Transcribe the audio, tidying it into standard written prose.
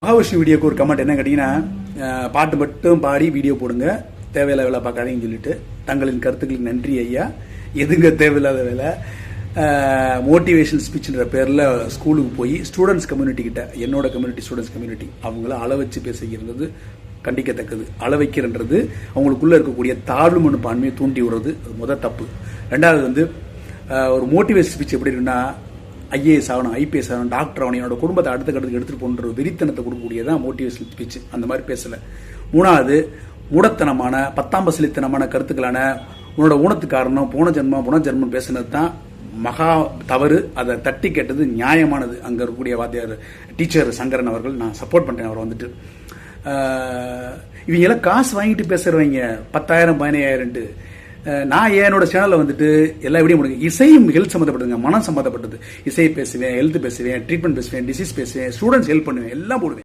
மகாவிஷ்ணு வீடியோக்கு ஒரு கமெண்ட் என்ன கேட்டீங்கன்னா, பாட்டு மட்டும் பாடி வீடியோ போடுங்க, தேவையில்ல வேலை பார்க்காதீங்கன்னு சொல்லிட்டு, தங்களின் கருத்துக்களுக்கு நன்றி ஐயா. எதுங்க தேவையில்லாத வேலை? மோட்டிவேஷனல் ஸ்பீச்ன்ற பேரில் ஸ்கூலுக்கு போய் ஸ்டூடெண்ட்ஸ் கம்யூனிட்டி கிட்ட, என்னோட கம்யூனிட்டி ஸ்டூடெண்ட்ஸ் கம்யூனிட்டி, அவங்கள அள வச்சு பேசுகிறது கண்டிக்கத்தக்கது. அள வைக்கிறன்றது அவங்களுக்குள்ள இருக்கக்கூடிய தாழ்வு மனப்பான்மையை தூண்டி விடுறது முதல் தப்பு. ரெண்டாவது ஒரு மோட்டிவேஷன் ஸ்பீச் எப்படி இருக்குன்னா, ஐஏஎஸ் ஆகணும், ஐபிஎஸ் ஆகணும், டாக்டர் ஆகணும், என்னோட குடும்பத்தை அடுத்த கட்டத்துக்கு எடுத்துகிட்டு போன்ற வெறித்தனத்தை கொடுக்கக்கூடியதான் மோட்டிவேஷனல் ஸ்பீச். அந்த மாதிரி பேசலை. மூணாவது, மூடத்தனமான 10ஆம் பசலித்தனமான கருத்துக்களான உன்னோட ஊனத்துக்கு காரணம் போன ஜென்மம் பேசுனது தான் மகா தவறு. அதை தட்டி கேட்டது நியாயமானது. அங்கே இருக்கக்கூடிய வாத்தியார் டீச்சர் சங்கரன் அவர்கள், நான் சப்போர்ட் பண்ணுறேன். அவர் இவங்கெல்லாம் காசு வாங்கிட்டு பேசுறவங்க 10,000 15,000. நான் என்னோட சேனலில் எல்லா வீடியோ முடியும். இசையும் ஹெல்த் சம்மந்தப்பட்டதுங்க, மனம் சம்மந்தப்பட்டது. இசை பேசுவேன், ஹெல்த் பேசுவேன், ட்ரீட்மெண்ட் பேசுவேன், டிசீஸ் பேசுவேன், ஸ்டூடெண்ட்ஸ் ஹெல்ப் பண்ணுவேன், எல்லாம் போடுவேன்.